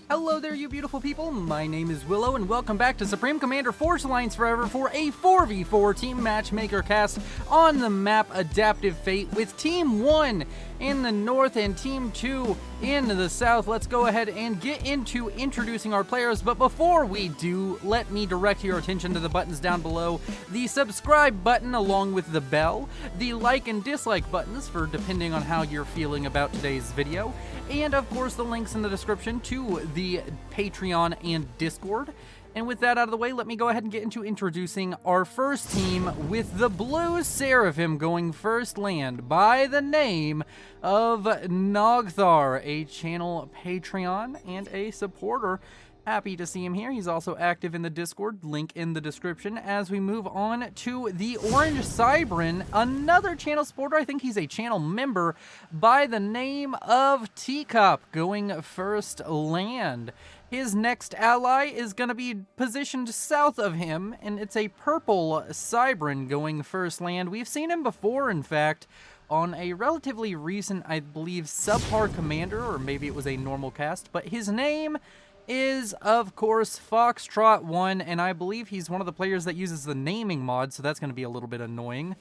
Hello there, you beautiful people. My name is Willow, and welcome back to Supreme Commander Force Alliance Forever for a 4v4 Team Matchmaker cast on the map Adaptive Fate with Team 1 in the north and Team 2 in the south. Let's go ahead and get into introducing our players, but before we do, let me direct your attention to the buttons down below. The subscribe button along with the bell, the like and dislike buttons for depending on how you're feeling about today's video, and of course the links in the description to the Patreon and Discord. And with that out of the way, let me go ahead and get into introducing our first team with the Blue Seraphim going first land by the name of Nogthar, a channel Patreon and a supporter. Happy to see him here. He's also active in the Discord, link in the description. As we move on to the Orange Cybran, another channel supporter. I think he's a channel member by the name of Teacup, going first land. His next ally is going to be positioned south of him, and it's a purple Cybran going first land. We've seen him before, in fact, on a relatively recent, I believe, subpar commander, or maybe it was a normal cast, but his name is, of course, Foxtrot 1, and I believe he's one of the players that uses the naming mod, so that's going to be a little bit annoying.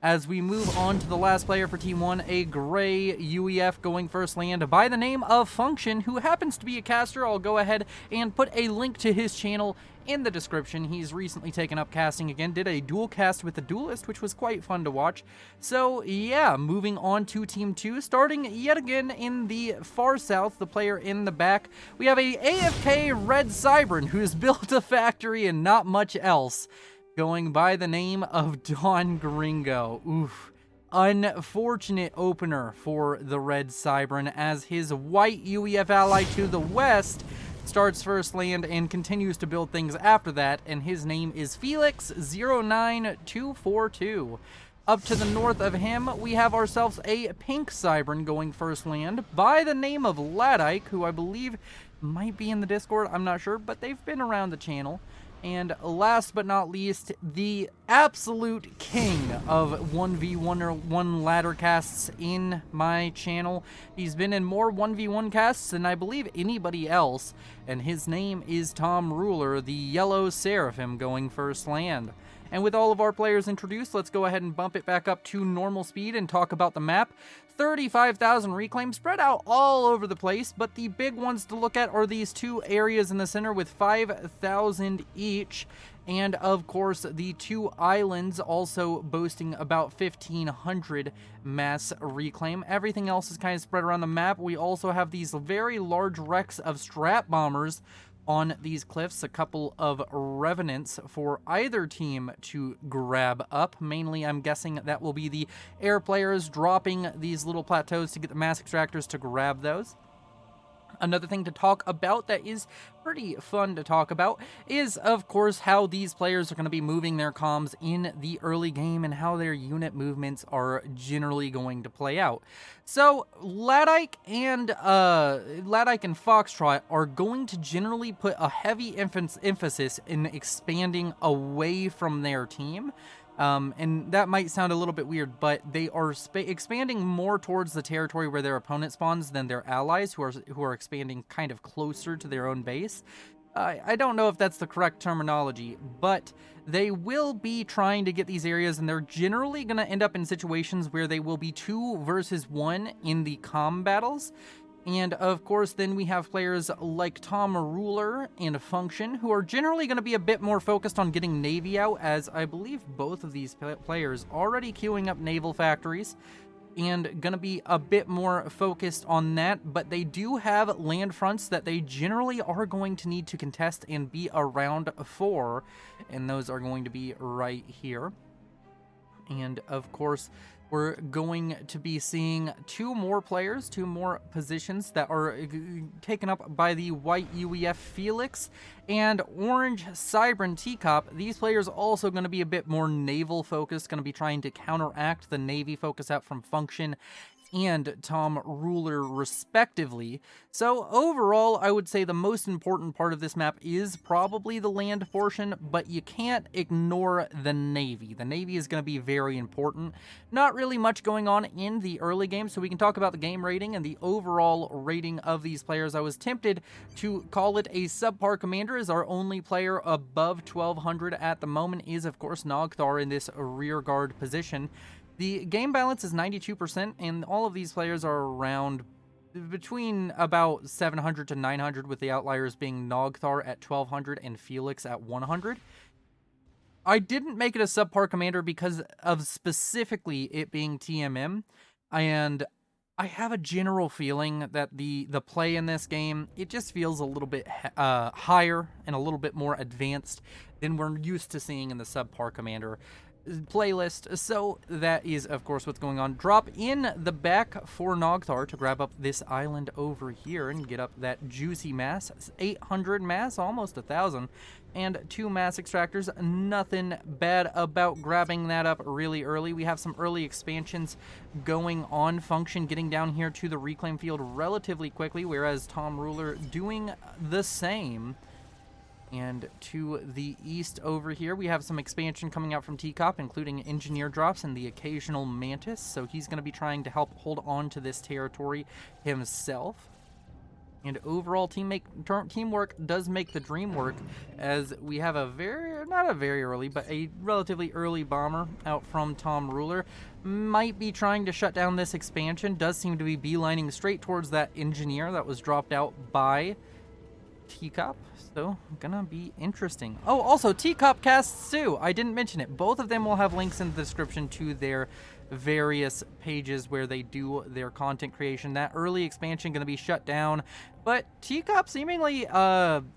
As we move on to the last player for Team 1, a gray UEF going first land by the name of Function, who happens to be a caster. I'll go ahead and put a link to his channel in the description. He's recently taken up casting again, did a dual cast with the Duelist, which was quite fun to watch. So yeah, moving on to Team 2, starting yet again in the far south, the player in the back, we have a AFK Red Cybran who's built a factory and not much else, going by the name of Don Gringo. Oof. Unfortunate opener for the Red Cybran, as his white UEF ally to the west starts first land and continues to build things after that, and his name is Felix09242. Up to the north of him, we have ourselves a pink Cybran going first land by the name of Ladike, who I believe might be in the Discord, I'm not sure, but they've been around the channel. And last but not least, the absolute king of 1v1 or 1 ladder casts in my channel. He's been in more 1v1 casts than I believe anybody else, and his name is Tom Ruler, the Yellow Seraphim going first land. And with all of our players introduced, let's go ahead and bump it back up to normal speed and talk about the map. 35,000 reclaims spread out all over the place, but the big ones to look at are these two areas in the center with 5,000 each. And of course, the two islands also boasting about 1,500 mass reclaim. Everything else is kind of spread around the map. We also have these very large wrecks of strat bombers on these cliffs, a couple of revenants for either team to grab up. Mainly, I'm guessing that will be the air players dropping these little plateaus to get the mass extractors to grab those. Another thing to talk about that is pretty fun to talk about is, of course, how these players are going to be moving their comms in the early game and how their unit movements are generally going to play out. So, Ladike and Foxtrot are going to generally put a heavy emphasis in expanding away from their team. And that might sound a little bit weird, but they are expanding more towards the territory where their opponent spawns than their allies, who are expanding kind of closer to their own base. I don't know if that's the correct terminology, but they will be trying to get these areas, and they're generally going to end up in situations where they will be 2 versus 1 in the comm battles. And of course, then we have players like Tom Ruler and Function, who are generally going to be a bit more focused on getting Navy out, as I believe both of these players already queuing up naval factories and going to be a bit more focused on that. But they do have land fronts that they generally are going to need to contest and be around for, and those are going to be right here. And of course, we're going to be seeing 2 more players, 2 more positions that are taken up by the white UEF Felix and orange Cybran Teacup. These players are also going to be a bit more naval focused, going to be trying to counteract the Navy focus out from Function and Tom Ruler respectively. So overall, I would say the most important part of this map is probably the land portion, but you can't ignore the Navy. The Navy is going to be very important. Not really much going on in the early game, so we can talk about the game rating and the overall rating of these players. I was tempted to call it a subpar commander, as our only player above 1200 at the moment is, of course, Nogthar in this rear guard position. The game balance is 92%, and all of these players are around between about 700 to 900, with the outliers being Nogthar at 1200 and Felix at 100. I didn't make it a subpar commander because of specifically it being TMM, and I have a general feeling that the play in this game, it just feels a little bit higher and a little bit more advanced than we're used to seeing in the subpar commander playlist. So that is, of course, what's going on. Drop in the back for Nogthar to grab up this island over here and get up that juicy mass. 800 mass, almost 1,000, and 2 mass extractors. Nothing bad about grabbing that up really early. We have some early expansions going on. Function getting down here to the reclaim field relatively quickly, whereas Tom Ruler doing the same. And to the east over here, we have some expansion coming out from TCOP, including engineer drops and the occasional mantis. So he's going to be trying to help hold on to this territory himself. And overall teamwork does make the dream work, as we have a not a very early, but a relatively early bomber out from Tom Ruler. Might be trying to shut down this expansion. Does seem to be beelining straight towards that engineer that was dropped out by TCOP, so gonna be interesting. Oh, also TCOP casts too. I didn't mention it. Both of them will have links in the description to their various pages where they do their content creation. That early expansion gonna be shut down, but TCOP seemingly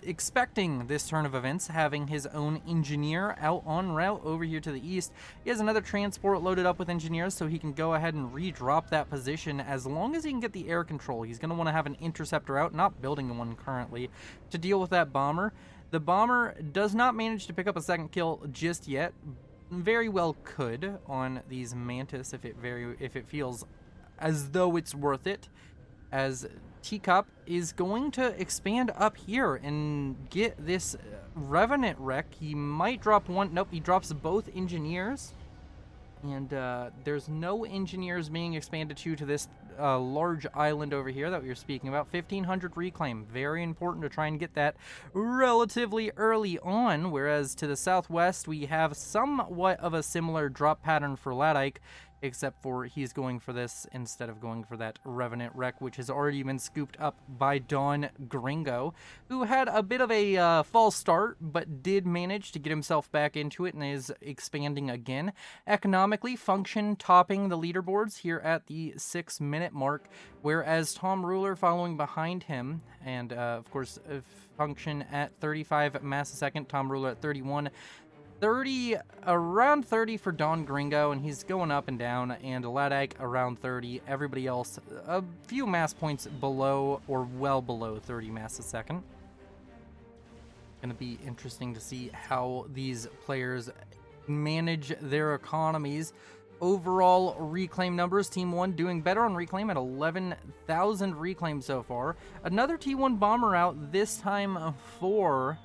expecting this turn of events, having his own engineer out en route over here to the east. He has another transport loaded up with engineers, so he can go ahead and redrop that position as long as he can get the air control. He's going to want to have an interceptor out, not building one currently, to deal with that bomber. The bomber does not manage to pick up a second kill just yet. Very well could on these mantis if it feels as though it's worth it, as TCOP is going to expand up here and get this Revenant wreck. He might drop one. Nope, he drops both engineers. And there's no engineers being expanded to this large island over here that we were speaking about. 1,500 reclaim. Very important to try and get that relatively early on. Whereas to the southwest, we have somewhat of a similar drop pattern for Ladike, except for he's going for this instead of going for that Revenant wreck, which has already been scooped up by Don Gringo, who had a bit of a false start, but did manage to get himself back into it and is expanding again. Economically, Function topping the leaderboards here at the 6-minute mark, whereas Tom Ruler following behind him, and of course, Function at 35 mass a second, Tom Ruler at 31. Around 30 for Don Gringo, and he's going up and down, and Ladike around 30. Everybody else a few mass points below or well below 30 mass a second. Going to be interesting to see how these players manage their economies. Overall reclaim numbers, Team 1 doing better on reclaim at 11,000 reclaim so far. Another T1 bomber out, this time for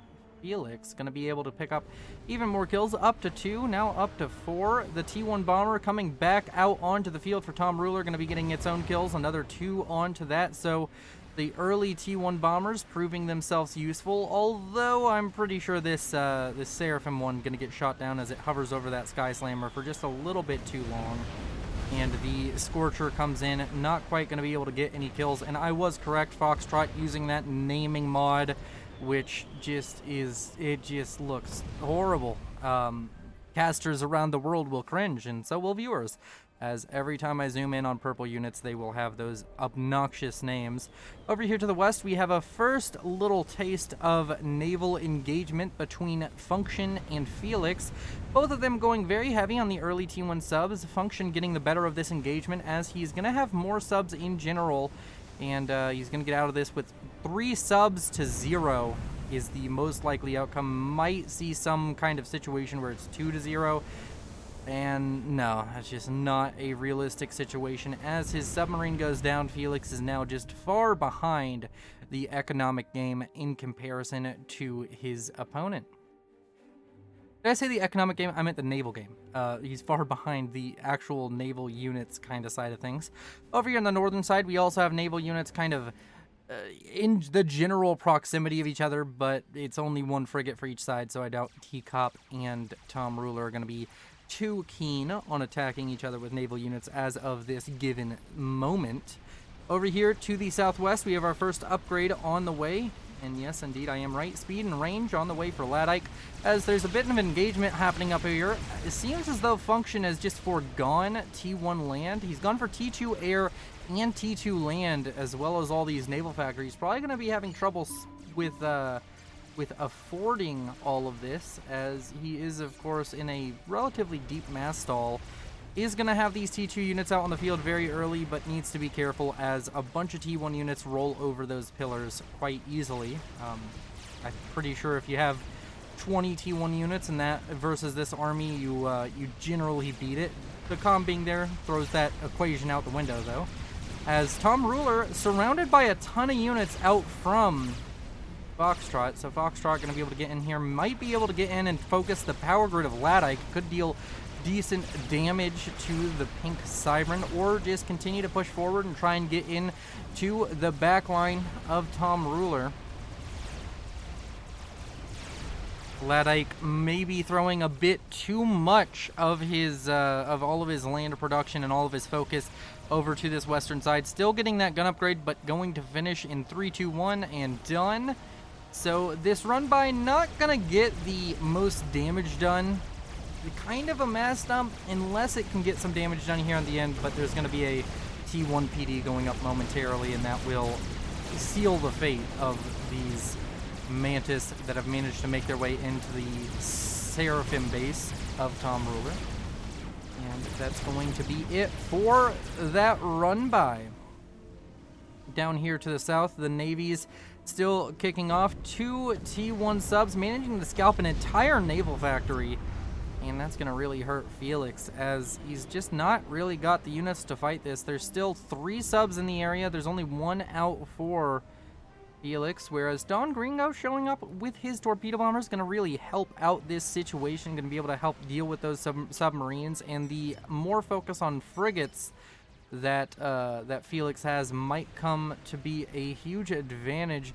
Felix, going to be able to pick up even more kills, up to 2, now up to 4. The T1 bomber coming back out onto the field for Tom Ruler, going to be getting its own kills, another 2 onto that. So the early T1 bombers proving themselves useful, although I'm pretty sure this Seraphim one going to get shot down as it hovers over that Sky Slammer for just a little bit too long. And the Scorcher comes in, not quite going to be able to get any kills. And I was correct, Foxtrot using that naming mod, which just looks horrible. Casters around the world will cringe, and so will viewers, as every time I zoom in on purple units, they will have those obnoxious names. Over here to the west, we have a first little taste of naval engagement between Function and Felix. Both of them going very heavy on the early T1 subs. Function getting the better of this engagement, as he's going to have more subs in general, and he's going to get out of this with 3 subs to 0 is the most likely outcome. Might see some kind of situation where it's 2 to 0. And no, that's just not a realistic situation. As his submarine goes down, Felix is now just far behind the economic game in comparison to his opponent. Did I say the economic game? I meant the naval game. He's far behind the actual naval units kind of side of things. Over here on the northern side, we also have naval units kind of in the general proximity of each other, but it's only one frigate for each side, so I doubt Teacup and Tom Ruler are going to be too keen on attacking each other with naval units as of this given moment. Over here to the southwest, we have our first upgrade on the way. And yes, indeed, I am right. Speed and range on the way for Ladike, as there's a bit of engagement happening up here. It seems as though Function has just forgone T1 land. He's gone for T2 air and T2 land, as well as all these naval factories. Probably going to be having trouble with affording all of this, as he is, of course, in a relatively deep mass stall. Is going to have these T2 units out on the field very early, but needs to be careful as a bunch of T1 units roll over those pillars quite easily. I'm pretty sure if you have 20 T1 units and that versus this army, you generally beat it. The comm being there throws that equation out the window, though. As Tom Ruler, surrounded by a ton of units out from Foxtrot, so Foxtrot going to be able to get in here, might be able to get in and focus the power grid of Ladike, could deal decent damage to the pink Siren, or just continue to push forward and try and get in to the back line of Tom Ruler. Ladike maybe throwing a bit too much of his of all of his land production and all of his focus over to this western side. Still getting that gun upgrade, but going to finish in 3, 2, 1 and done. So this run by not gonna get the most damage done. Kind of a mass dump unless it can get some damage done here on the end, but there's going to be a T1 PD going up momentarily, and that will seal the fate of these Mantis that have managed to make their way into the Seraphim base of Tom Ruler. And that's going to be it for that run by. Down here to the south, the Navy's still kicking off. 2 T1 subs managing to scalp an entire naval factory. And that's going to really hurt Felix, as he's just not really got the units to fight this. There's still 3 subs in the area. There's only 1 out for Felix, whereas Don Gringo showing up with his torpedo bomber is going to really help out this situation, going to be able to help deal with those submarines, and the more focus on frigates that that Felix has might come to be a huge advantage.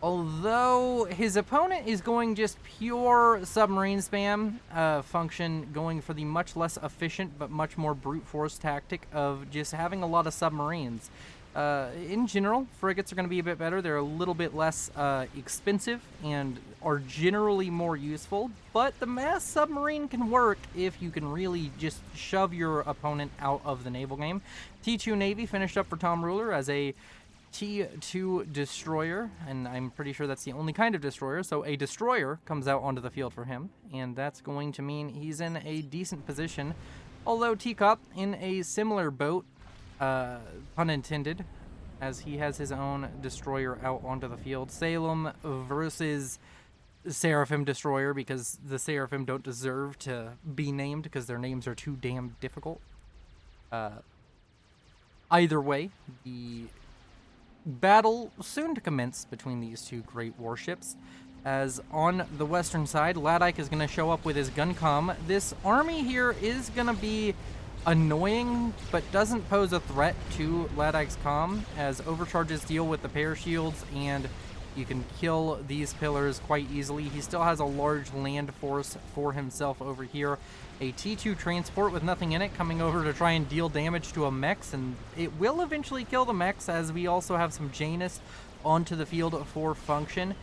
Although his opponent is going just pure submarine spam, Function going for the much less efficient but much more brute force tactic of just having a lot of submarines. In general, frigates are going to be a bit better. They're a little bit less expensive and are generally more useful, but the mass submarine can work if you can really just shove your opponent out of the naval game. T2 Navy finished up for Tom Ruler as a T2 destroyer, and I'm pretty sure that's the only kind of destroyer, so a destroyer comes out onto the field for him, and that's going to mean he's in a decent position, although Teacup in a similar boat, pun intended, as he has his own destroyer out onto the field. Salem versus Seraphim destroyer, because the Seraphim don't deserve to be named because their names are too damn difficult. Either way, the battle soon to commence between these two great warships, as on the western side, Ladike is going to show up with his gun comm. This army here is going to be annoying, but doesn't pose a threat to Ladike's comm, as overcharges deal with the parashields, and you can kill these pillars quite easily. He still has a large land force for himself over here. A T2 transport with nothing in it coming over to try and deal damage to a mechs, and it will eventually kill the mechs, as we also have some Janus onto the field for Function.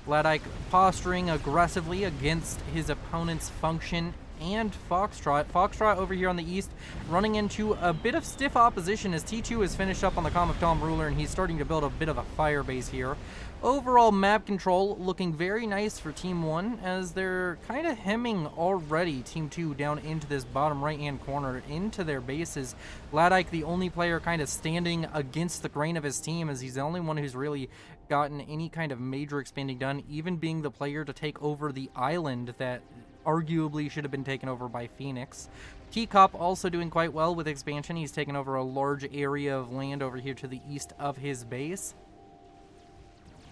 Ladike posturing aggressively against his opponent's Function and Foxtrot. Foxtrot over here on the east running into a bit of stiff opposition as T2 is finished up on the comm of Tom Ruler, and he's starting to build a bit of a fire base here. Overall map control looking very nice for Team 1, as they're kind of hemming already Team 2 down into this bottom right hand corner into their bases. Ladike the only player kind of standing against the grain of his team, as he's the only one who's really gotten any kind of major expanding done, even being the player to take over the island that arguably should have been taken over by Phoenix. Teacup also doing quite well with expansion. He's taken over a large area of land over here to the east of his base.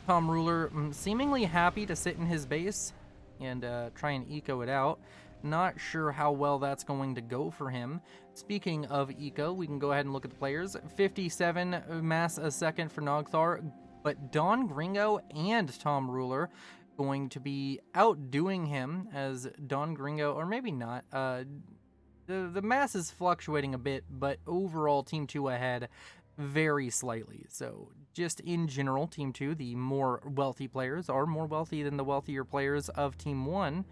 Tom Ruler seemingly happy to sit in his base and try and eco it out. Not sure how well that's going to go for him. Speaking of eco, we can go ahead and look at the players. 57 mass a second for Nogthar, but Don Gringo and Tom Ruler going to be outdoing him, as Don Gringo, or maybe not, the mass is fluctuating a bit, but overall Team 2 ahead very slightly. So just in general, Team 2, the more wealthy players, are more wealthy than the wealthier players of Team 1.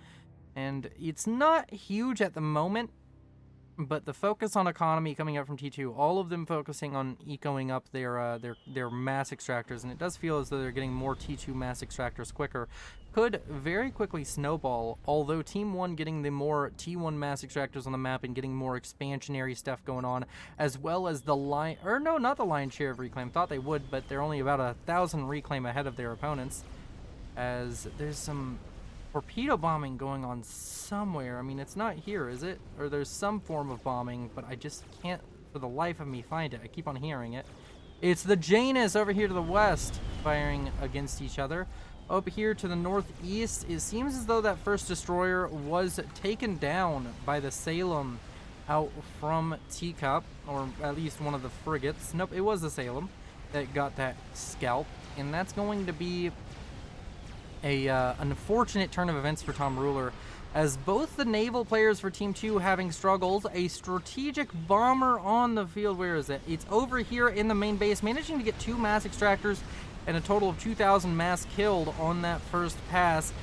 And it's not huge at the moment, but the focus on economy coming up from T2, all of them focusing on ecoing up their mass extractors, and it does feel as though they're getting more T2 mass extractors quicker, could very quickly snowball, although Team 1 getting the more T1 mass extractors on the map and getting more expansionary stuff going on, as well as the not the lion's share of reclaim. Thought they would, but they're only about 1,000 reclaim ahead of their opponents, as there's some torpedo bombing going on somewhere. I mean, it's not here, is it? Or there's some form of bombing, but I just can't for the life of me find it. I keep on hearing it. It's the Janus over here to the west firing against each other. Over here to the northeast, it seems as though that first destroyer was taken down by the Salem out from Teacup, or at least one of the frigates. Nope, it was the Salem that got that scalp, and that's going to be an unfortunate turn of events for Tom Ruler, as both the naval players for Team 2 having struggles. A strategic bomber on the field. Where is it? It's over here in the main base, managing to get 2 mass extractors and a total of 2,000 mass killed on that first pass,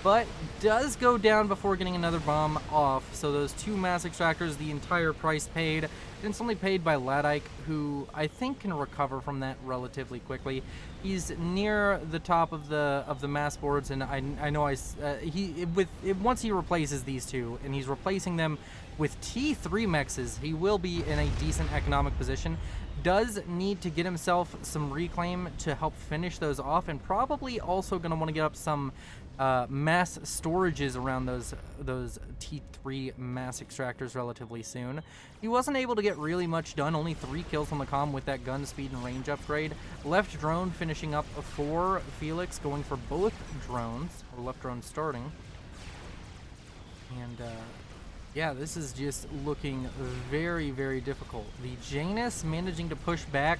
but does go down before getting another bomb off. So those 2 mass extractors, the entire price paid, instantly paid by Ladike, who I think can recover from that relatively quickly. He's near the top of the mass boards, and I know once he replaces these 2, and he's replacing them with T3 mexes, he will be in a decent economic position. Does need to get himself some reclaim to help finish those off, and probably also going to want to get up some mass storages around those T3 mass extractors relatively soon. He wasn't able to get really much done, only 3 kills on the comm with that gun speed and range upgrade. Left drone finishing up for Felix, going for both drones, or left drone starting. And yeah, this is just looking very, very difficult. The Janus managing to push back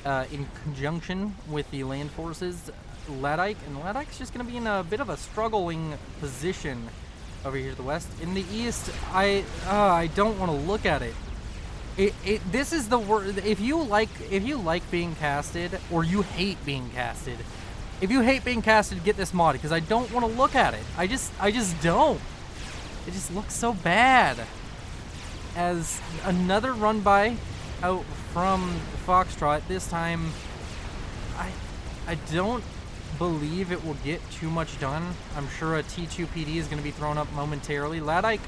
in conjunction with the land forces, Ladike, and Ladike's just going to be in a bit of a struggling position over here to the west. In the east, I don't want to look at it. This is the worst. If you like being casted, or you hate being casted, if you hate being casted, get this mod, because I don't want to look at it. I just don't. It just looks so bad. As another run by out from Foxtrot. This time, I don't believe it will get too much done. I'm sure a T2 PD is going to be thrown up momentarily. Ladike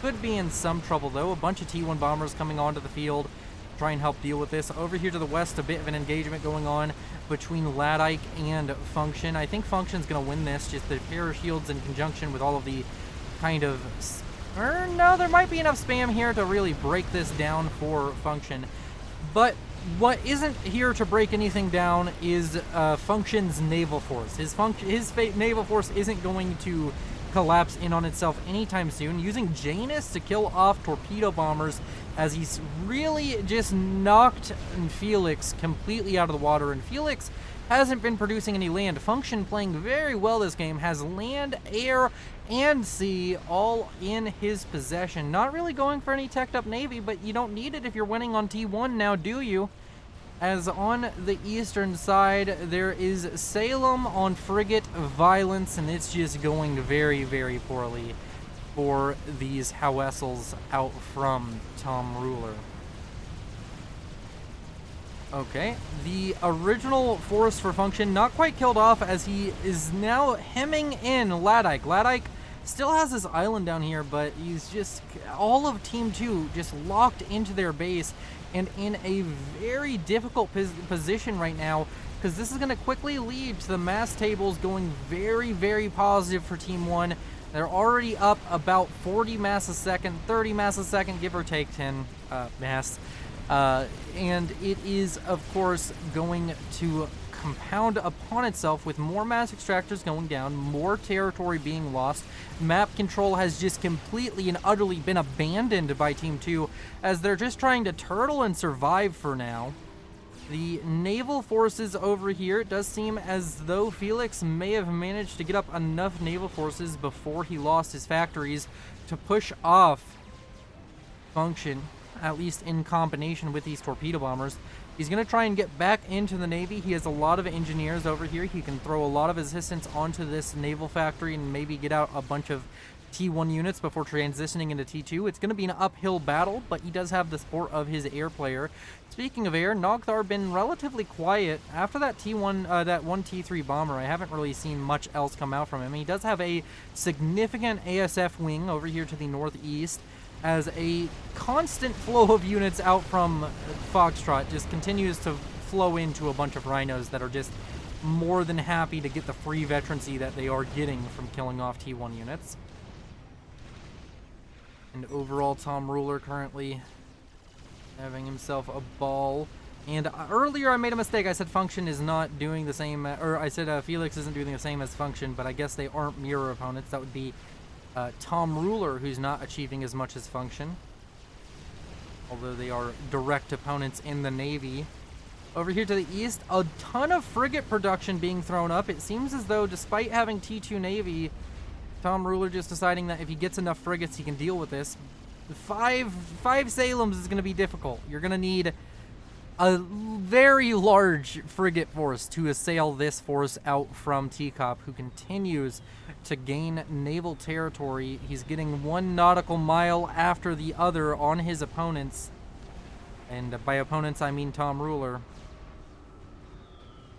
could be in some trouble, though. A bunch of T1 bombers coming onto the field, try and help deal with this. Over here to the west, a bit of an engagement going on between Ladike and Function. I think Function's going to win this, just the pair of shields in conjunction with all of the kind of... Or no, there might be enough spam here to really break this down for Function. But what isn't here to break anything down is Function's naval force. His naval force isn't going to collapse in on itself anytime soon, using Janus to kill off torpedo bombers, as he's really just knocked Felix completely out of the water. And Felix hasn't been producing any land. Function playing very well this game, has land, air, and sea all in his possession. Not really going for any teched up navy, but you don't need it if you're winning on T1 now, do you? As on the eastern side, there is Salem on frigate Violence, and it's just going very, very poorly for these Howessels out from Tom Ruler. Okay, the original force for Function not quite killed off, as he is now hemming in Ladike. Ladike still has his island down here, but he's just, all of Team 2 just locked into their base and in a very difficult position right now, because this is going to quickly lead to the mass tables going very, very positive for Team 1. They're already up about 40 mass a second, 30 mass a second, give or take 10 mass. And it is, of course, going to compound upon itself with more mass extractors going down, more territory being lost. Map control has just completely and utterly been abandoned by Team 2 as they're just trying to turtle and survive for now. The naval forces over here, it does seem as though Felix may have managed to get up enough naval forces before he lost his factories to push off Function, at least in combination with these torpedo bombers. He's going to try and get back into the Navy. He has a lot of engineers over here. He can throw a lot of assistance onto this naval factory and maybe get out a bunch of T1 units before transitioning into T2. It's going to be an uphill battle, but he does have the support of his air player. Speaking of air, Nogthar been relatively quiet. After that T1, that one T3 bomber, I haven't really seen much else come out from him. He does have a significant ASF wing over here to the northeast, as a constant flow of units out from Foxtrot just continues to flow into a bunch of rhinos that are just more than happy to get the free veterancy that they are getting from killing off T1 units. And overall, Tom Ruler currently having himself a ball. And earlier I made a mistake. I said Function is not doing the same, or I said Felix isn't doing the same as Function, but I guess they aren't mirror opponents. That would be Tom Ruler, who's not achieving as much as Function, although they are direct opponents in the Navy. Over here to the east, a ton of frigate production being thrown up. It seems as though, despite having T2 Navy, Tom Ruler just deciding that if he gets enough frigates, he can deal with this. Five Salems is going to be difficult. You're going to need a very large frigate force to assail this force out from Teacup, who continues to gain naval territory. He's getting one nautical mile after the other on his opponents. And by opponents, I mean Tom Ruler.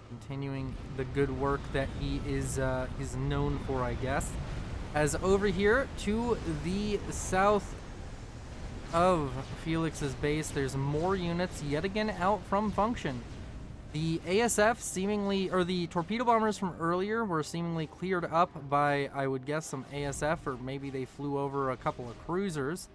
Continuing the good work that he's known for, I guess. As over here to the south of Felix's base, there's more units yet again out from Function. The ASF seemingly, or the torpedo bombers from earlier were seemingly cleared up by, I would guess, some ASF, or maybe they flew over a couple of cruisers.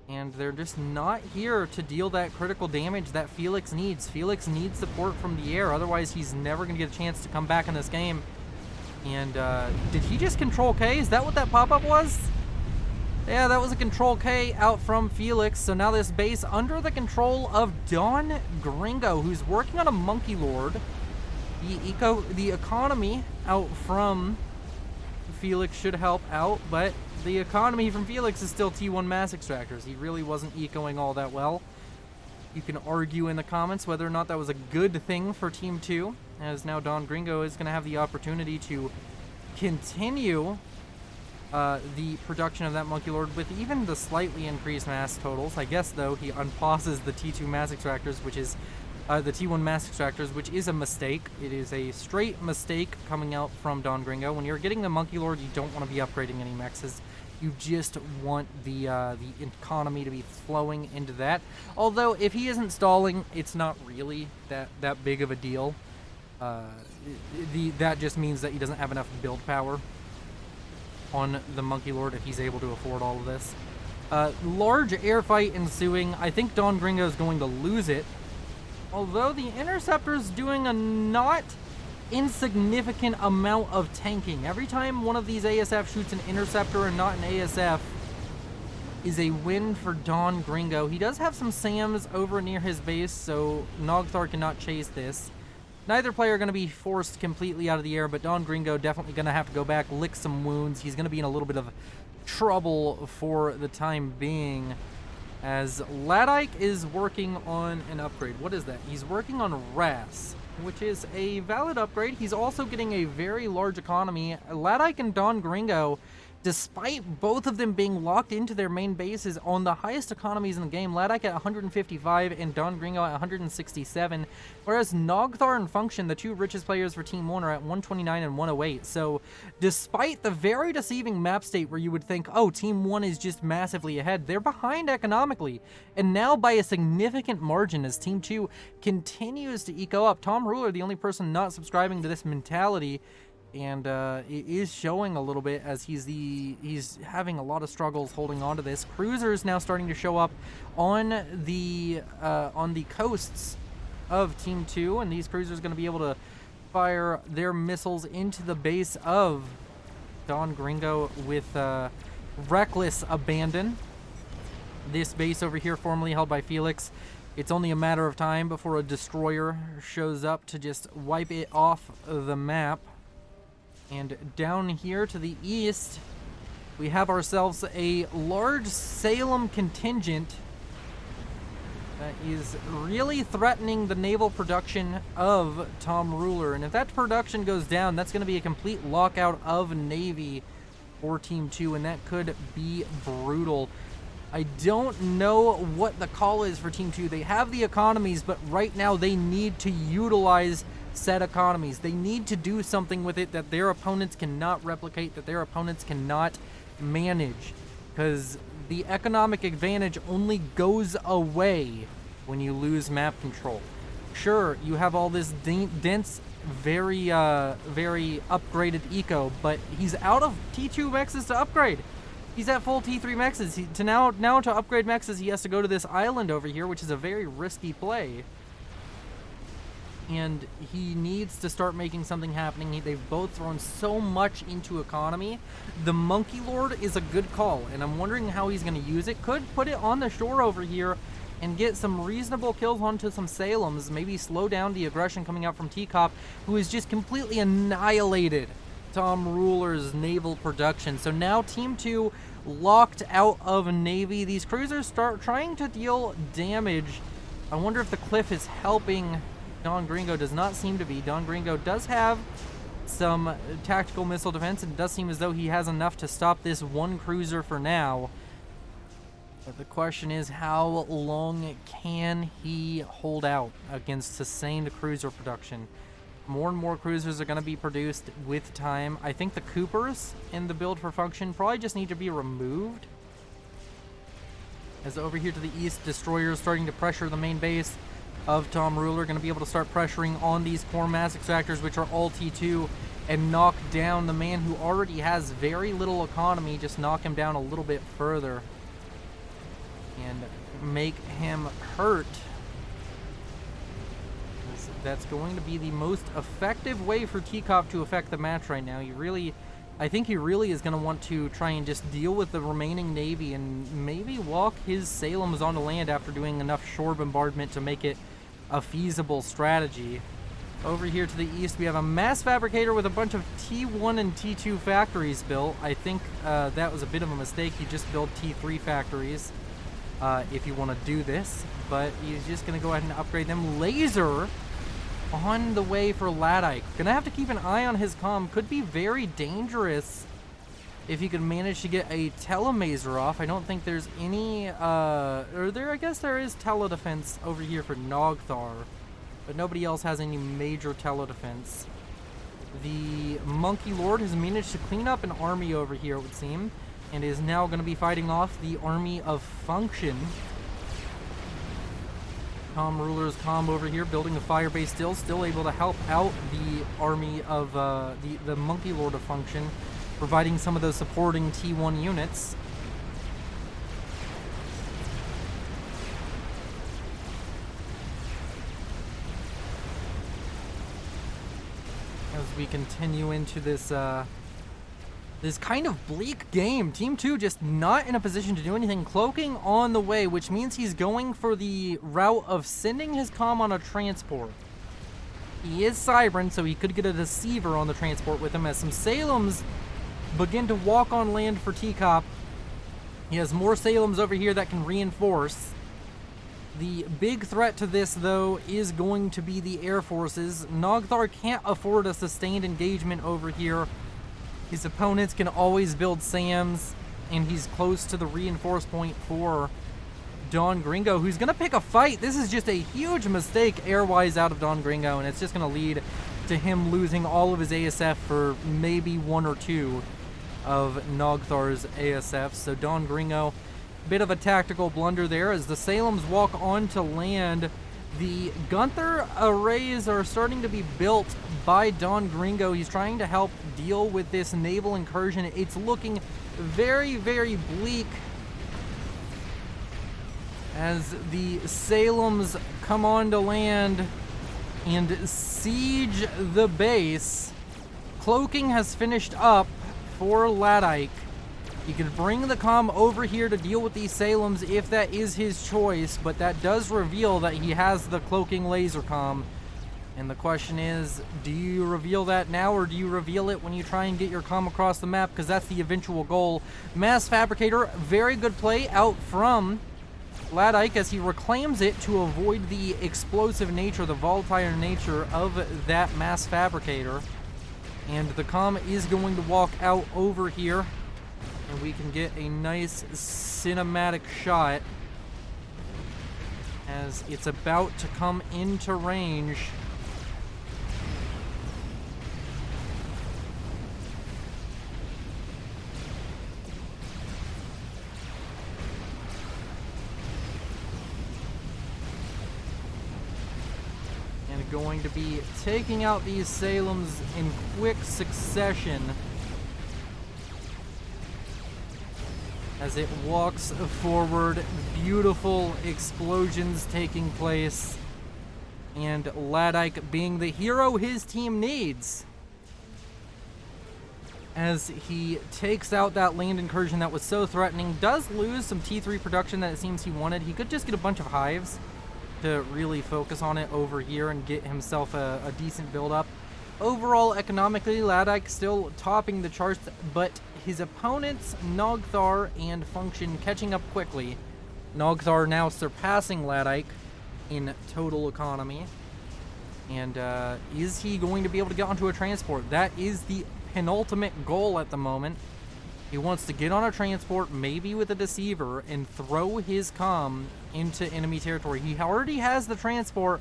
And they're just not here to deal that critical damage that Felix needs. Felix needs support from the air, otherwise he's never going to get a chance to come back in this game. And did he just control K? Is that what that pop-up was? Yeah, that was a control K out from Felix. So now this base under the control of Don Gringo, who's working on a Monkey Lord. The economy out from Felix should help out, but the economy from Felix is still T1 mass extractors. He really wasn't ecoing all that well. You can argue in the comments whether or not that was a good thing for Team 2, as now Don Gringo is going to have the opportunity to continue the production of that Monkey Lord with even the slightly increased mass totals. I guess, though, he unpauses the T2 mass extractors, which is the T1 mass extractors, which is a mistake. It is a straight mistake coming out from Don Gringo. When you're getting the Monkey Lord, you don't want to be upgrading any mexes. You just want the economy to be flowing into that. Although, if he isn't stalling, it's not really that big of a deal. That just means that he doesn't have enough build power on the Monkey Lord if he's able to afford all of this. Large air fight ensuing. I think Don Gringo is going to lose it. Although the Interceptor's doing a not insignificant amount of tanking. Every time one of these ASF shoots an Interceptor and not an ASF is a win for Don Gringo. He does have some SAMs over near his base, so Nogthar cannot chase this. Neither player going to be forced completely out of the air, but Don Gringo definitely going to have to go back, lick some wounds. He's going to be in a little bit of trouble for the time being, as Ladike is working on an upgrade. What is that? He's working on RAS, which is a valid upgrade. He's also getting a very large economy. Ladike and Don Gringo, despite both of them being locked into their main bases on the highest economies in the game, Ladike at 155 and Don Gringo at 167, whereas Nogthar and Function, the two richest players for Team 1, are at 129 and 108. So despite the very deceiving map state where you would think, oh, Team 1 is just massively ahead, they're behind economically, and now by a significant margin as Team 2 continues to eco up. Tom Ruler, the only person not subscribing to this mentality, and it is showing a little bit as he's having a lot of struggles holding on to this. Cruisers now starting to show up on the coasts of Team 2, and these cruisers going to be able to fire their missiles into the base of Don Gringo with reckless abandon. This base over here, formerly held by Felix, it's only a matter of time before a destroyer shows up to just wipe it off the map. And down here to the east, we have ourselves a large Salem contingent that is really threatening the naval production of Tom Ruler. And if that production goes down, that's going to be a complete lockout of Navy for Team 2, and that could be brutal. I don't know what the call is for Team 2. They have the economies, but right now they need to utilize said economies. They need to do something with it that their opponents cannot replicate, that their opponents cannot manage, because the economic advantage only goes away when you lose map control. Sure, you have all this dense, very upgraded eco, but he's out of T2 mexes to upgrade. He's at full T3 mexes. Now to upgrade mexes, he has to go to this island over here, which is a very risky play. And he needs to start making something happening. They've both thrown so much into economy. The Monkey Lord is a good call, and I'm wondering how he's going to use it. Could put it on the shore over here and get some reasonable kills onto some Salems. Maybe slow down the aggression coming out from T-Cop, who has just completely annihilated Tom Ruler's naval production. So now Team 2 locked out of Navy. These cruisers start trying to deal damage. I wonder if the cliff is helping. Don Gringo does not seem to be. Don Gringo does have some tactical missile defense, and it does seem as though he has enough to stop this one cruiser for now. But the question is, how long can he hold out against sustained cruiser production? More and more cruisers are going to be produced with time. I think the Coopers in the build for function probably just need to be removed. As over here to the east, destroyers starting to pressure the main base of Tom Ruler, going to be able to start pressuring on these core mass extractors, which are all T2, and knock down the man who already has very little economy. Just knock him down a little bit further and make him hurt. That's going to be the most effective way for T-Cop to affect the match right now. I think he really is going to want to try and just deal with the remaining Navy and maybe walk his Salems onto land after doing enough shore bombardment to make it a feasible strategy. Over here to the east, we have a mass fabricator with a bunch of T1 and T2 factories built. I think that was a bit of a mistake. You just build T3 factories if you want to do this, but he's just going to go ahead and upgrade them. Laser on the way for Ladike. Gonna have to keep an eye on his comm. Could be very dangerous if he could manage to get a telemaser off. I don't think there's any I guess there is tele-defense over here for Nogthar, but nobody else has any major tele-defense. The Monkey Lord has managed to clean up an army over here, it would seem, and is now going to be fighting off the army of Function. Tom Ruler's comm over here, building a fire base still able to help out the army of the Monkey Lord of Function, providing some of those supporting T1 units. As we continue into this this kind of bleak game, Team 2 just not in a position to do anything. Cloaking on the way, which means he's going for the route of sending his comm on a transport. He is Cybran, so he could get a deceiver on the transport with him as some Salems begin to walk on land for T-Cop. He has more Salems over here that can reinforce. The big threat to this, though, is going to be the Air Forces. Nogthar can't afford a sustained engagement over here. His opponents can always build SAMs, and he's close to the reinforce point for Don Gringo, who's going to pick a fight. This is just a huge mistake airwise out of Don Gringo, and it's just going to lead to him losing all of his ASF for maybe one or two of Nogthar's ASF. So Don Gringo, bit of a tactical blunder there as the Salems walk onto land The Gunther arrays are starting to be built by Don Gringo. He's trying to help deal with this naval incursion. It's looking very, very bleak as the Salems come on to land and siege the base. Cloaking has finished up for Ladike. He could bring the comm over here to deal with these Salems if that is his choice, but that does reveal that he has the cloaking laser comm. And the question is, do you reveal that now or do you reveal it when you try and get your comm across the map? Because that's the eventual goal. Mass Fabricator, very good play out from Ladike as he reclaims it to avoid the explosive nature, the volatile nature of that Mass Fabricator. And the comm is going to walk out over here. And we can get a nice cinematic shot as it's about to come into range. And going to be taking out these Salems in quick succession as it walks forward. Beautiful explosions taking place, and Ladike being the hero his team needs as he takes out that land incursion that was so threatening. Does lose some T3 production that it seems he wanted. He could just get a bunch of hives to really focus on it over here and get himself a decent build up. Overall, economically, Ladike still topping the charts, but his opponents, Nogthar and Function, catching up quickly. Nogthar now surpassing Ladike in total economy. And is he going to be able to get onto a transport? That is the penultimate goal at the moment. He wants to get on a transport, maybe with a deceiver, and throw his comm into enemy territory. He already has the transport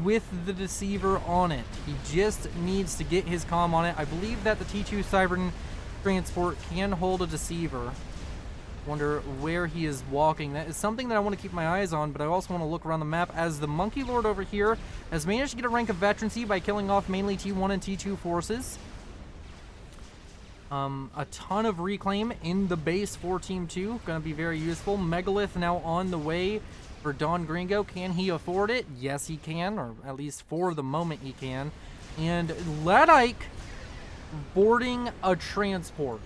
with the deceiver on it. He just needs to get his comm on it. I believe that the T2 Cybern transport can hold a deceiver. Wonder where he is walking. That is something that I want to keep my eyes on, but I also want to look around the map as the Monkey Lord over here has managed to get a rank of veterancy by killing off mainly T1 and T2 forces. A ton of reclaim in the base for Team 2. Going to be very useful. Megalith now on the way for Don Gringo. Can he afford it? Yes, he can, or at least for the moment he can. And Ladike boarding a transport.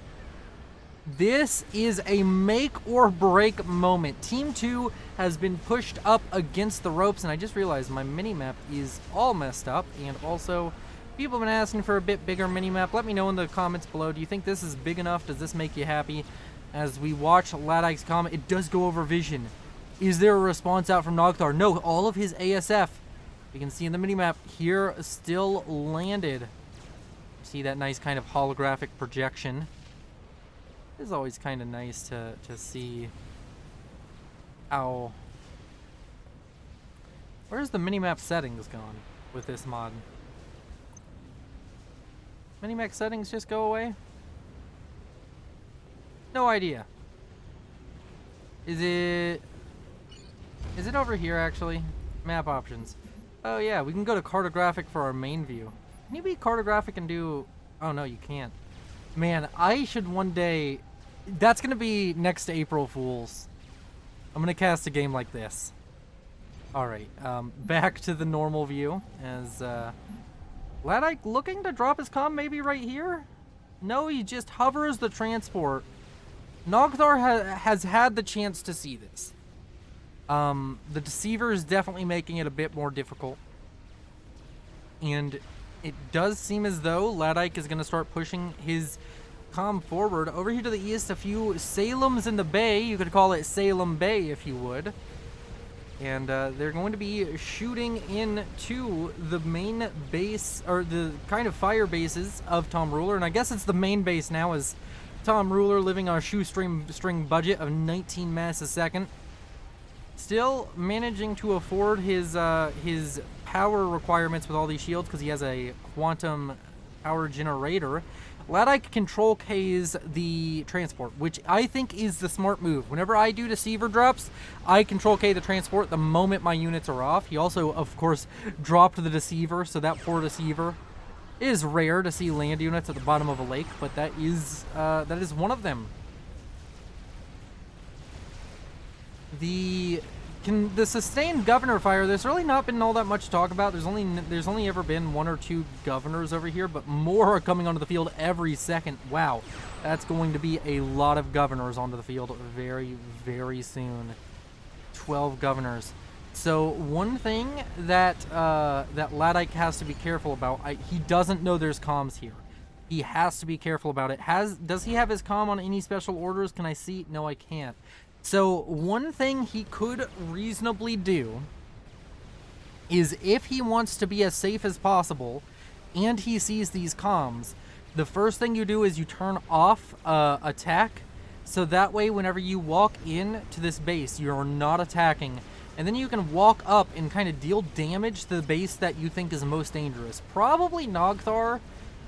This is a make or break moment. Team 2 has been pushed up against the ropes, and I just realized my mini-map is all messed up, and also people have been asking for a bit bigger mini-map. Let me know in the comments below. Do you think this is big enough? Does this make you happy? As we watch Ladike's comment, it does go over vision. Is there a response out from Nogthar? No, all of his ASF, you can see in the mini-map here, still landed. See that nice kind of holographic projection. It's always kind of nice to see how... Where's the minimap settings gone with this mod? Minimap settings just go away? No idea. Is it over here actually? Map options. Oh yeah, we can go to cartographic for our main view. Can you be cartographic and do... Oh no, you can't. Man, I should one day... That's going to be next to April Fools. I'm going to cast a game like this. Alright, back to the normal view as Ladike looking to drop his comm maybe right here? No, he just hovers the transport. Nogthar has had the chance to see this. The Deceiver is definitely making it a bit more difficult. And it does seem as though Ladike is going to start pushing his comm forward. Over here to the east, a few Salems in the bay. You could call it Salem Bay if you would. And they're going to be shooting into the main base, or the kind of fire bases of Tom Ruler. And I guess it's the main base now, as Tom Ruler living on a shoestring budget of 19 mass a second. Still managing to afford his power requirements with all these shields, because he has a quantum power generator, Ladike control K's the transport, which I think is the smart move. Whenever I do deceiver drops, I control K the transport the moment my units are off. He also, of course, dropped the deceiver, so that poor deceiver is rare to see land units at the bottom of a lake, but that is one of them. The sustained governor fire, there's really not been all that much to talk about. There's only ever been 1 or 2 governors over here, but more are coming onto the field every second. Wow, that's going to be a lot of governors onto the field very, very soon. 12 governors. So one thing that that Ladike has to be careful about, he doesn't know there's comms here. He has to be careful about it. Does he have his comm on any special orders? Can I see? No, I can't. So one thing he could reasonably do is, if he wants to be as safe as possible and he sees these comms, the first thing you do is you turn off attack, so that way whenever you walk in to this base, you're not attacking, and then you can walk up and kind of deal damage to the base that you think is most dangerous. Probably Nogthar.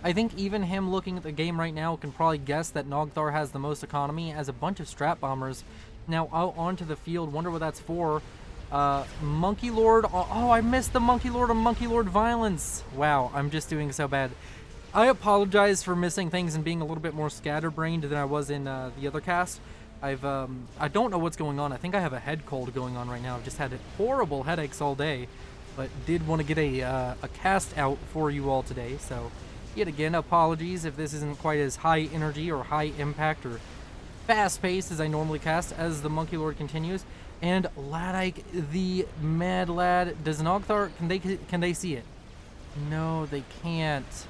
I think even him looking at the game right now can probably guess that Nogthar has the most economy, as a bunch of strat bombers now out onto the field. Wonder what that's for. Monkey Lord. Oh, I missed the Monkey Lord and Monkey Lord violence. Wow, I'm just doing so bad. I apologize for missing things and being a little bit more scatterbrained than I was in the other cast. I don't know what's going on. I think I have a head cold going on right now. I've just had horrible headaches all day, but did want to get a cast out for you all today. So yet again, apologies if this isn't quite as high energy or high impact or fast paced as I normally cast, as the Monkey Lord continues. And Ladike, the mad lad, does Nogthar, can they see it? No, they can't.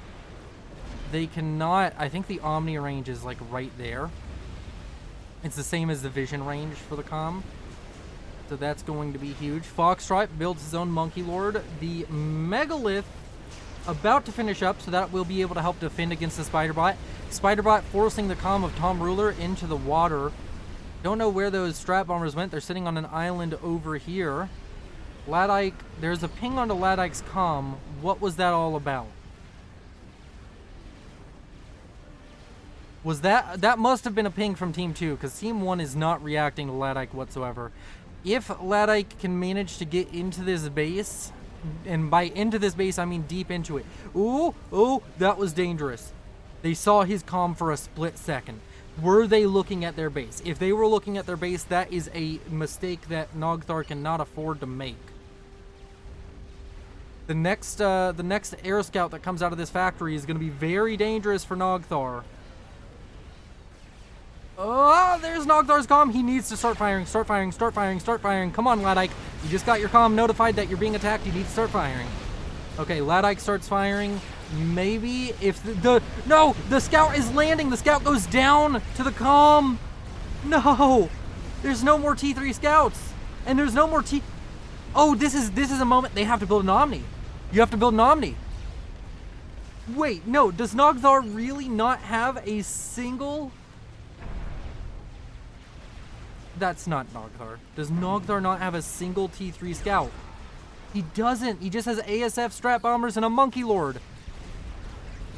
They cannot. I think the Omni range is like right there. It's the same as the vision range for the comm, so that's going to be huge. Foxtrot builds his own Monkey Lord. The Megalith about to finish up, so that will be able to help defend against the Spiderbot. Spiderbot forcing the comm of Tom Ruler into the water. Don't know where those strat bombers went. They're sitting on an island over here. Ladike, there's a ping onto Ladike's comm. What was that all about? Was that must have been a ping from Team 2, because Team 1 is not reacting to Ladike whatsoever. If Ladike can manage to get into this base, and by into this base I mean deep into it. Ooh, that was dangerous. They saw his comm for a split second. Were they looking at their base? If they were looking at their base, that is a mistake that Nogthar cannot afford to make. The next air scout that comes out of this factory is going to be very dangerous for Nogthar. Oh, there's Nogthar's comm. He needs to start firing, start firing, start firing, start firing. Come on, Ladike. You just got your comm notified that you're being attacked. You need to start firing. Okay, Ladike starts firing. Maybe if no, the scout is landing. The scout goes down to the comm. No, there's no more T3 scouts, and there's no more T. Oh, this is a moment they have to build an Omni. You have to build an Omni. Wait, no, does Nogthar really not have a single? That's not Nogthar. Does Nogthar not have a single T3 scout? He doesn't. He just has ASF strat bombers and a Monkey Lord.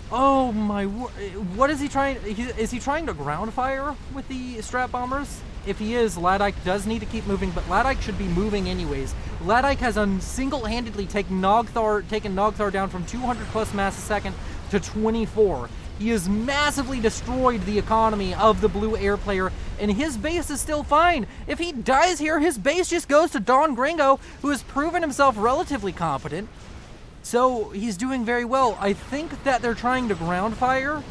Oh my, what is he trying? Is he trying to ground fire with the strat bombers? If he is, Ladike does need to keep moving, but Ladike should be moving anyways. Ladike has single-handedly taken Nogthar down from 200 plus mass a second to 24. He has massively destroyed the economy of the blue air player, and his base is still fine. If he dies here, his base just goes to Don Gringo, who has proven himself relatively competent. So he's doing very well. I think that they're trying to ground fire.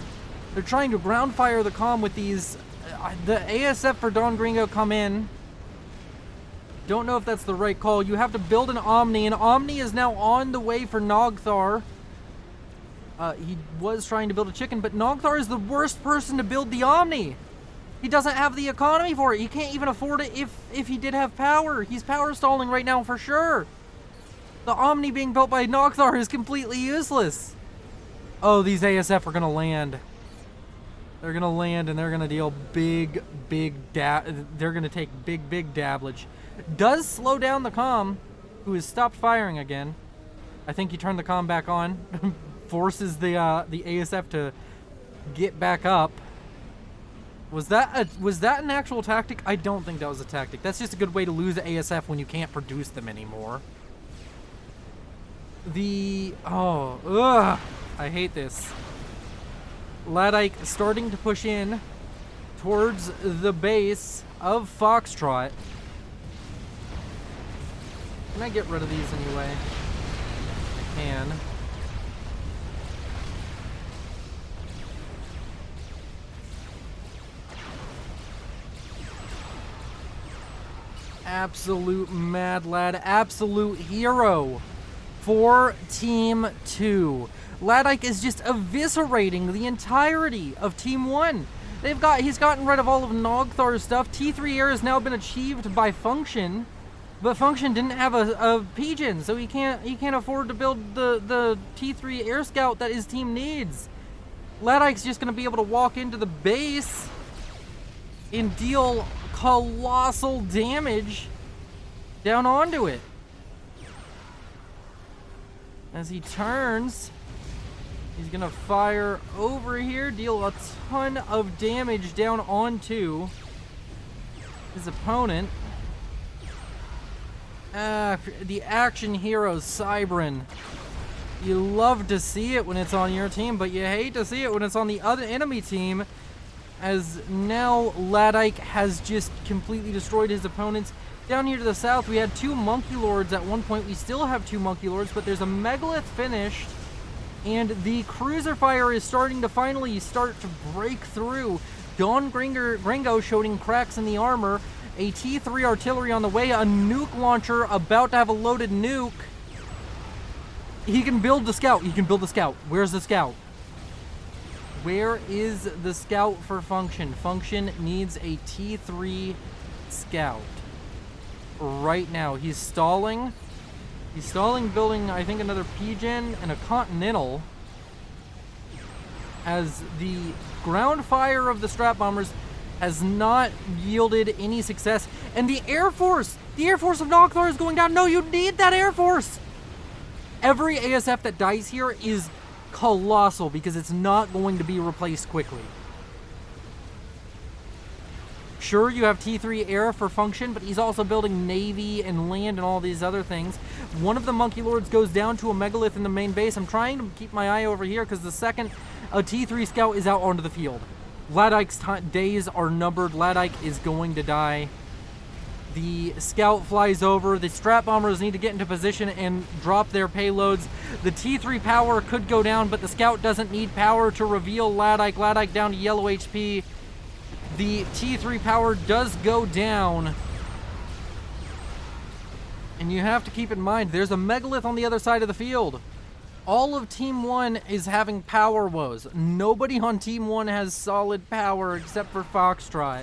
They're trying to ground fire the comm with these. The ASF for Don Gringo come in. Don't know if that's the right call. You have to build an Omni, and Omni is now on the way for Nogthar. He was trying to build a chicken, but Nogthar is the worst person to build the Omni. He doesn't have the economy for it. He can't even afford it if he did have power. He's power stalling right now for sure. The Omni being built by Nogthar is completely useless. Oh, these ASF are going to land. They're going to land, and they're going to deal big they're going to take big dablage. Does slow down the comm, who has stopped firing again. I think he turned the comm back on. forces the ASF to get back up. Was that an actual tactic? I don't think that was a tactic. That's just a good way to lose the ASF when you can't produce them anymore. I hate this. Ladike starting to push in towards the base of Foxtrot. Can I get rid of these anyway? Can. Absolute mad lad, absolute hero for Team 2. Ladike is just eviscerating the entirety of Team 1. He's gotten rid of all of Nogthar's stuff. T3 air has now been achieved by Function, but Function didn't have a Pigeon, so he can't afford to build the T3 air scout that his team needs. Ladike's just gonna be able to walk into the base and deal colossal damage down onto it. As he turns, he's gonna fire over here, deal a ton of damage down onto his opponent. The action hero, Cybran. You love to see it when it's on your team, but you hate to see it when it's on the other enemy team, as now Ladike has just completely destroyed his opponents. Down here to the south, we had 2 Monkey Lords at one point. We still have 2 Monkey Lords, but there's a Megalith finished, and the Cruiser Fire is starting to finally start to break through. Don Gringo showing cracks in the armor, a T3 artillery on the way, a nuke launcher about to have a loaded nuke. He can build the scout. Where's the scout? Where is the scout for Function? Function needs a T3 scout right now. He's stalling. He's stalling building, I think, another Pigeon and a Continental, as the ground fire of the Strat Bombers has not yielded any success. And the Air Force of Nogthar is going down. No, you need that Air Force. Every ASF that dies here is colossal because it's not going to be replaced quickly. Sure, you have T3 air for Function, but he's also building Navy and land and all these other things. One of the Monkey Lords goes down to a Megalith in the main base. I'm trying to keep my eye over here because the second a T3 scout is out onto the field, Ladike's days are numbered. Ladike is going to die. The scout flies over. The Strat Bombers need to get into position and drop their payloads. The T3 power could go down, but the scout doesn't need power to reveal Ladike. Ladike down to yellow HP. The T3 power does go down. And you have to keep in mind, there's a Megalith on the other side of the field. All of Team 1 is having power woes. Nobody on Team 1 has solid power except for Foxtrot.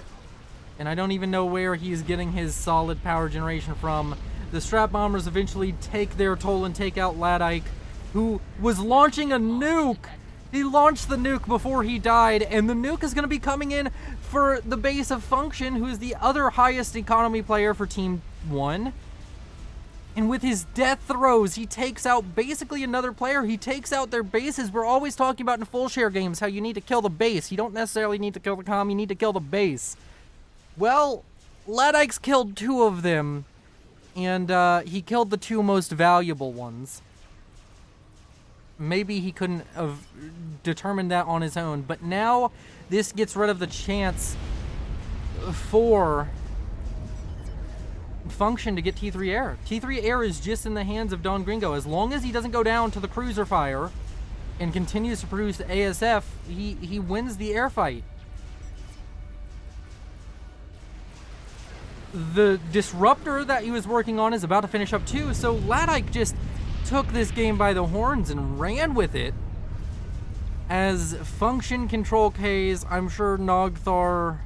And I don't even know where he's getting his solid power generation from. The Strat Bombers eventually take their toll and take out Ladike, who was launching a nuke. He launched the nuke before he died, and the nuke is going to be coming in for the base of Function, who is the other highest economy player for Team 1. And with his death throws, he takes out basically another player. He takes out their bases. We're always talking about in full share games how you need to kill the base. You don't necessarily need to kill the comm, you need to kill the base. Well, Ladike's killed 2 of them, and he killed the 2 most valuable ones. Maybe he couldn't have determined that on his own, but now this gets rid of the chance for Function to get T3 air. T3 air is just in the hands of Don Gringo. As long as he doesn't go down to the cruiser fire and continues to produce ASF, he wins the air fight. The disruptor that he was working on is about to finish up too, so Ladike just took this game by the horns and ran with it. As Function control Ks, I'm sure Nogthar,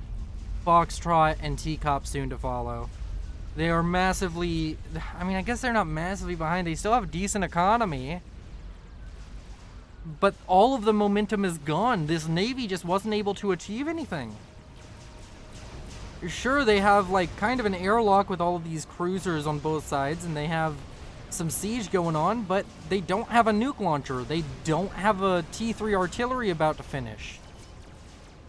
Foxtrot, and Teacup soon to follow. They are massively, I mean, I guess they're not massively behind. They still have a decent economy. But all of the momentum is gone. This Navy just wasn't able to achieve anything. Sure, they have like kind of an airlock with all of these cruisers on both sides, and they have some siege going on, but they don't have a nuke launcher. They don't have a T3 artillery about to finish.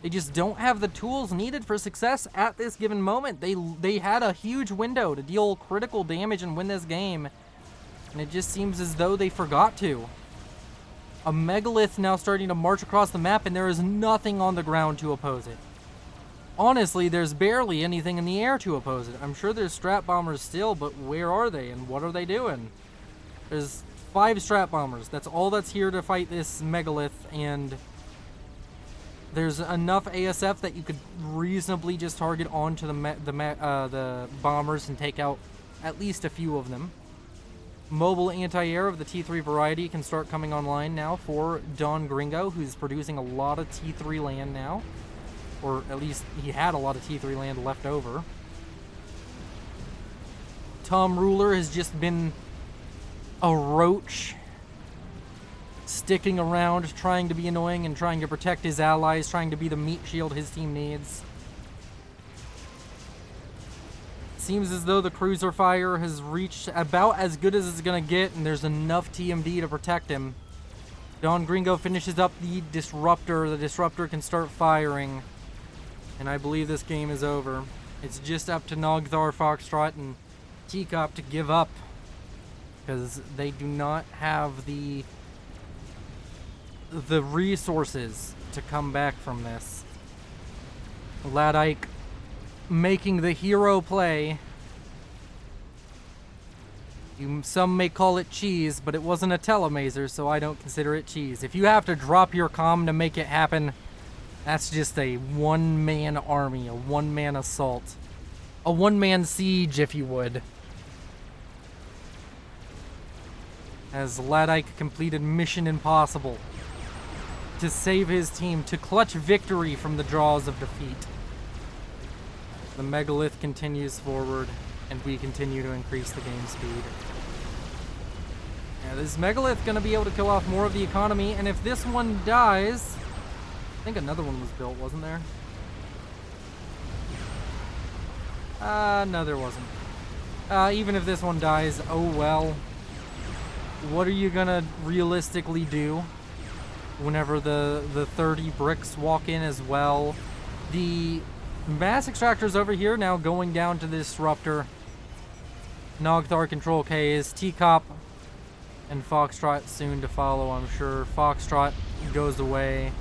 They just don't have the tools needed for success at this given moment. They had a huge window to deal critical damage and win this game, and it just seems as though they forgot to. A megalith now starting to march across the map, and there is nothing on the ground to oppose it. Honestly, there's barely anything in the air to oppose it. I'm sure there's strat bombers still, but where are they and what are they doing? There's 5 strat bombers. That's all that's here to fight this megalith, and there's enough ASF that you could reasonably just target onto the bombers and take out at least a few of them. Mobile anti-air of the T3 variety can start coming online now for Don Gringo, who's producing a lot of T3 land now. Or at least he had a lot of T3 land left over. Tom Ruler has just been a roach, sticking around, trying to be annoying and trying to protect his allies, trying to be the meat shield his team needs. Seems as though the cruiser fire has reached about as good as it's going to get, and there's enough TMD to protect him. Don Gringo finishes up the disruptor. The disruptor can start firing. And I believe this game is over. It's just up to Nogthar, Foxtrot, and Teacup to give up, because they do not have the resources to come back from this. Ladike making the hero play. Some may call it cheese, but it wasn't a telemazer, so I don't consider it cheese. If you have to drop your comm to make it happen, that's just a one-man army, a one-man assault. A one-man siege, if you would. As Ladike completed Mission Impossible to save his team, to clutch victory from the jaws of defeat. The megalith continues forward, and we continue to increase the game speed. Yeah, this megalith gonna be able to kill off more of the economy, and if this one dies... I think another one was built, wasn't there? No, there wasn't. Even if this one dies, oh well. What are you gonna realistically do whenever the 30 bricks walk in as well? The mass extractor's over here now going down to the disruptor. Nogthar Control K is Teacup and Foxtrot soon to follow, I'm sure. Foxtrot goes away.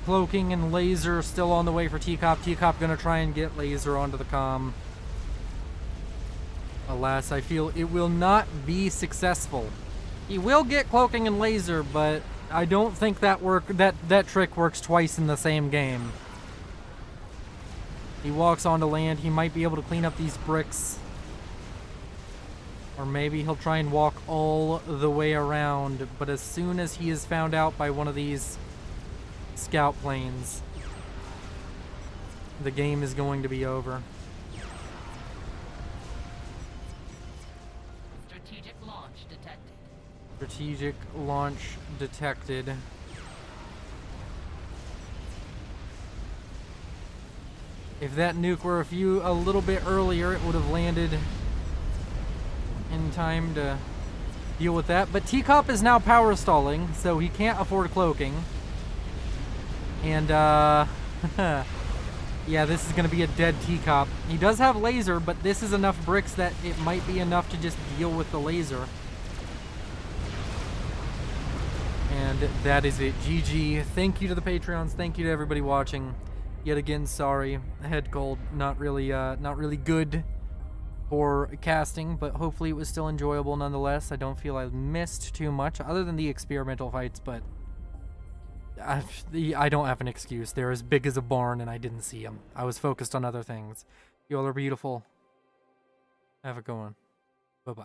Cloaking and laser still on the way for Teacup. Teacup gonna try and get laser onto the comm. Alas, I feel it will not be successful. He will get cloaking and laser, but I don't think that trick works twice in the same game. He walks onto land. He might be able to clean up these bricks. Or maybe he'll try and walk all the way around, but as soon as he is found out by one of these scout planes, the game is going to be over. Strategic launch detected. Strategic launch detected. If that nuke were a little bit earlier, it would have landed in time to deal with that. But Teacup is now power stalling, so he can't afford cloaking. And, yeah, this is going to be a dead Teacup. He does have laser, but this is enough bricks that it might be enough to just deal with the laser. And that is it. GG. Thank you to the Patreons. Thank you to everybody watching. Yet again, sorry. Head cold. Not really good for casting, but hopefully it was still enjoyable nonetheless. I don't feel I missed too much, other than the experimental fights, but I don't have an excuse. They're as big as a barn, and I didn't see them. I was focused on other things. You all are beautiful. Have a good one. Bye-bye.